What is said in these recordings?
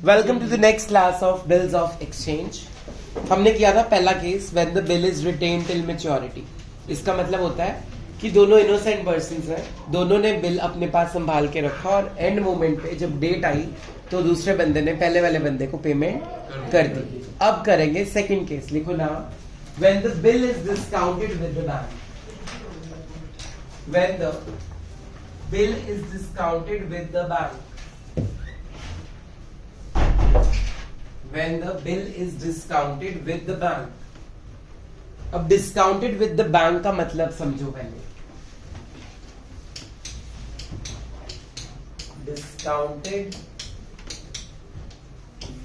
Welcome to the next class of bills of exchange. हमने किया था पहला case when the bill is written till maturity. इसका मतलब होता है कि दोनों इनोसेंट पर्संस हैं, दोनों ने बिल अपने पास संभाल के रखा और एंड मोमेंट पे जब डेट आई तो दूसरे बंदे ने पहले वाले बंदे को पेमेंट कर दी। अब करेंगे सेकंड केस। लिखो ना, when the bill is discounted with the bank. When the bill is discounted with the bank. When the bill is discounted with the bank। अब discounted with the bank का मतलब समझो पहले। Discounted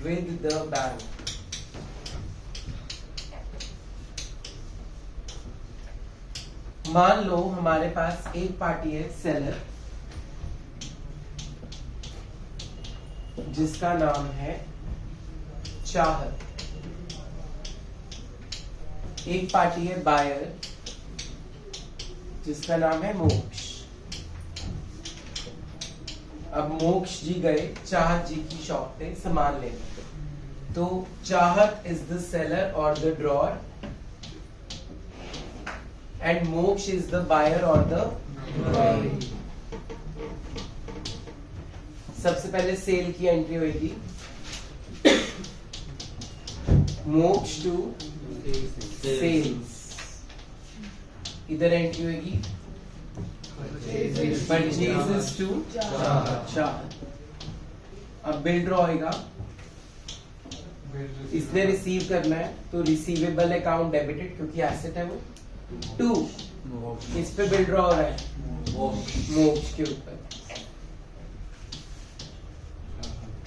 with the bank। मान लो हमारे पास एक party है seller, जिसका नाम है चाहत। एक पार्टी है बायर, जिसका नाम है मोक्ष। अब मोक्ष जी गए चाहत जी की शॉप पे सामान लेने, तो चाहत इज द सेलर और द ड्रॉर एंड मोक्ष इज द बायर और द। सबसे पहले सेल की एंट्री होगी, मोक्ष टू सेल्स। इधर एंट्री होगी परचेजेस टू चाहत। अब बिल ड्रॉ होगा, इसने रिसीव करना है तो रिसीवेबल अकाउंट डेबिटेड, क्योंकि एसेट है वो। टू इस पे बिल ड्रॉ हो रहा है मोक्ष के ऊपर,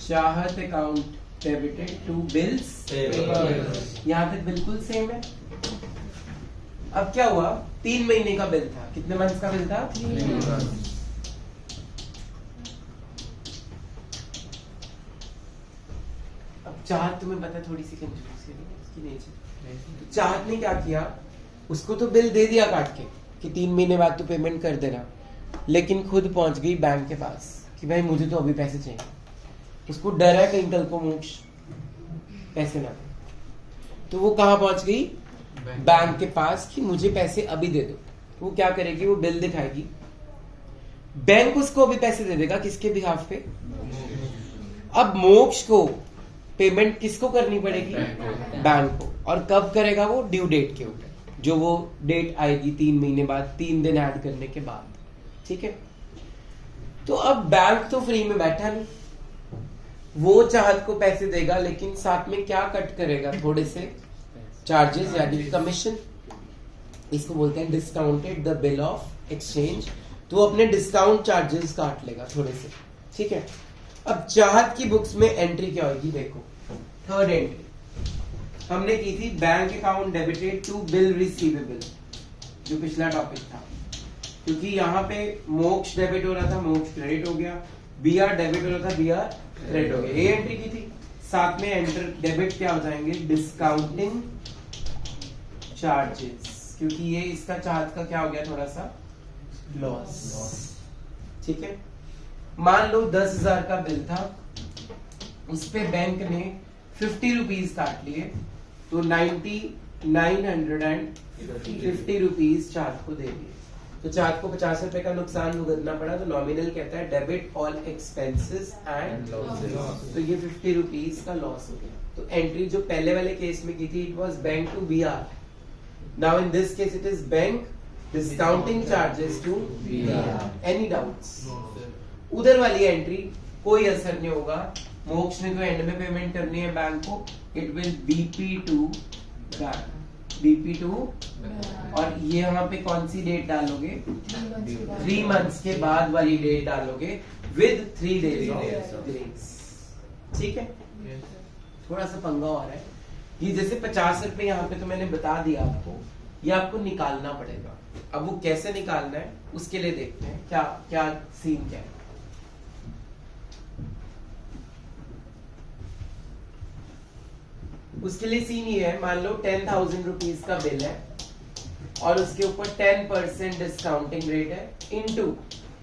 चाहत अकाउंट डेबिटेड टू बिल्स। यहाँ तक बिल्कुल सेम है। अब क्या हुआ, 3 महीने का बिल था। कितने मंथ्स का बिल था? 3 मंथ्स। अब चाहत तुम्हें पता, थोड़ी सी कंफ्यूज उसकी नेचर। चाहत ने क्या किया, उसको तो बिल दे दिया काट के कि 3 महीने बाद तो पेमेंट कर देना, लेकिन खुद पहुंच गई बैंक के पास कि भाई मुझे तो अभी पैसे चाहिए। उसको डर है कहीं कल को मोक्ष पैसे ना दे, तो वो कहां पहुंच गई? बैंक के पास कि मुझे पैसे अभी दे दो। वो क्या करेगी, वो बिल दिखाएगी, बैंक उसको अभी पैसे दे देगा। किसके बिहाफ पे? अब मोक्ष को पेमेंट किसको करनी पड़ेगी? बैंक को। और कब करेगा वो? ड्यू डेट के ऊपर, जो वो डेट आएगी 3 महीने बाद, 3 दिन ऐड करने के बाद। ठीक है, तो अब बैंक तो फ्री में बैठा नहीं, वो चाहत को पैसे देगा, लेकिन साथ में क्या कट करेगा? थोड़े से चार्जेस यानी कमीशन। इसको बोलते हैं discounted the bill of exchange. तो वो अपने डिस्काउंट चार्जेस काट लेगा थोड़े से। ठीक है, अब चाहत की बुक्स में एंट्री क्या होगी? देखो, थर्ड एंट्री हमने की थी, bank account debited to bill receivable, जो पिछला टॉपिक था। क्योंकि यहाँ पे मोक्ष डेबिट हो रहा था, मोक्ष क्रेडिट हो गया। बीआर डेबिट हो रहा था, बीआर क्रेडिट हो गया। ये एंट्री की थी। साथ में एंटर डेबिट क्या हो जाएंगे? डिस्काउंटिंग चार्जेस, क्योंकि ये इसका चार्ज का क्या हो गया? थोड़ा सा लॉस। ठीक है, मान लो 10,000 का बिल था, उस पे बैंक ने 50 रुपीज काट लिए, तो 950 रुपीज चार्ज को दे दिए। तो चार्ज को 50 रुपए का नुकसान भुगतना पड़ा, तो नॉमिनल कहता है debit all expenses and losses. तो ये 50 रुपीज का लॉस हो गया। तो एंट्री जो पहले वाले केस में की थी, it was bank to BR. Now in this case it is bank discounting charges to BR. Any doubts? उधर वाली एंट्री कोई असर नहीं होगा, मोक्ष ने तो एंड में पेमेंट करनी है बैंक को। It will BP to bank, BP to. और ये यहाँ पे कौन सी डेट डालोगे? 3 मंथ्स के बाद वाली डेट डालोगे विद 3 डेज ऑफ ग्रेस। ठीक है, थोड़ा सा पंगा हो रहा है। ये जैसे 50 रुपए यहाँ पे तो मैंने बता दिया आपको, ये आपको निकालना पड़ेगा। अब वो कैसे निकालना है उसके लिए देखते हैं क्या क्या सीन क्या है। उसके लिए सीन ये है, मान लो 10,000 रुपीज का बिल है और उसके ऊपर 10% डिस्काउंटिंग रेट है, इनटू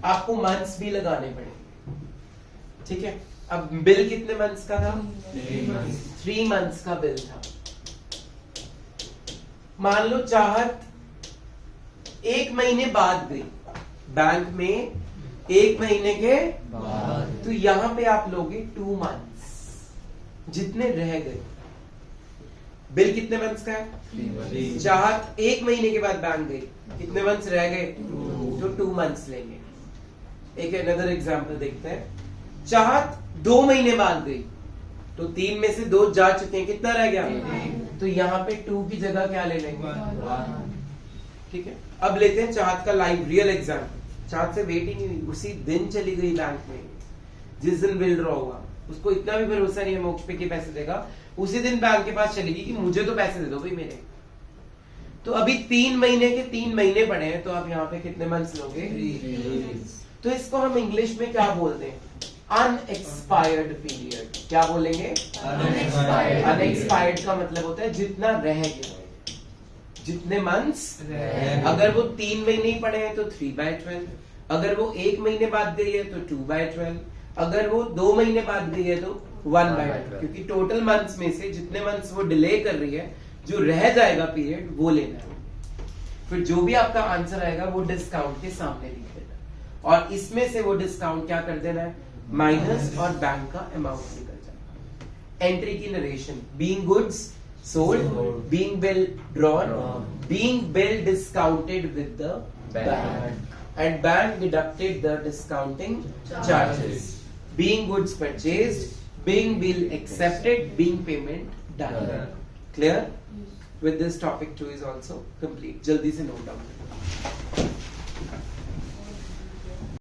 आपको मंथ्स भी लगाने पड़ेंगे। ठीक है, अब बिल कितने मंथ्स का था? 3 मंथ्स का बिल था। मान लो चाहत 1 महीने बाद गई बैंक में, 1 महीने के बाद, तो यहां पे आप लोगे 2 मंथ्स जितने रह गए। बिल कितने मंथ्स का है? चाहत 1 महीने के बाद बैंक गई, कितने मंथ्स रह गए? तो 2 मंथ्स लेंगे। एक अनदर एग्जांपल देखते हैं। चाहत 2 महीने बाद गई, तो 3 में से 2 जा चुके हैं, कितना रह गया? तो यहाँ पे 2 की जगह क्या ले लेंगे? 1। ठीक है, अब लेते हैं चाहत का लाइव रियल एग्जांपल। चाहत से वेट ही नहीं हुई, उसी दिन चली गई बैंक में, जिस दिन बिल ड्रॉ हुआ। उसको इतना भी भरोसा नहीं है मोक्ष पे कि पैसे देगा, उसी दिन बैंक के पास चली गई कि मुझे तो पैसे दे दो भाई मेरे। तो अभी 3 महीने के 3 महीने पड़े हैं, तो आप यहाँ पे कितने मंथ्स लोगे? 3। तो इसको हम इंग्लिश में क्या बोलते हैं? Unexpired period. क्या बोलेंगे? अनएक्सपायर्ड का मतलब होता है जितना रह गया, जितने मंथ्स। अगर वो 3 महीने ही पड़े हैं तो 3/12, अगर वो 1 महीने बाद गई है तो 2/12, अगर वो 2 महीने बाद गई है तो 1/12, क्योंकि टोटल मंथ्स में से जितने मंथ्स वो डिले कर रही है, जो रह जाएगा पीरियड वो लेना है। फिर जो भी आपका आंसर आएगा वो डिस्काउंट के सामने लिख देना, और इसमें से वो डिस्काउंट क्या कर देना है? माइनस, और बैंक का अमाउंट निकल जाएगा। एंट्री की narration: being goods sold, being bill drawn, being bill discounted with the bank, and bank deducted the discounting charges, being goods purchased, being bill accepted, being payment done. Clear? With this topic 2 is also complete. जल्दी से note down.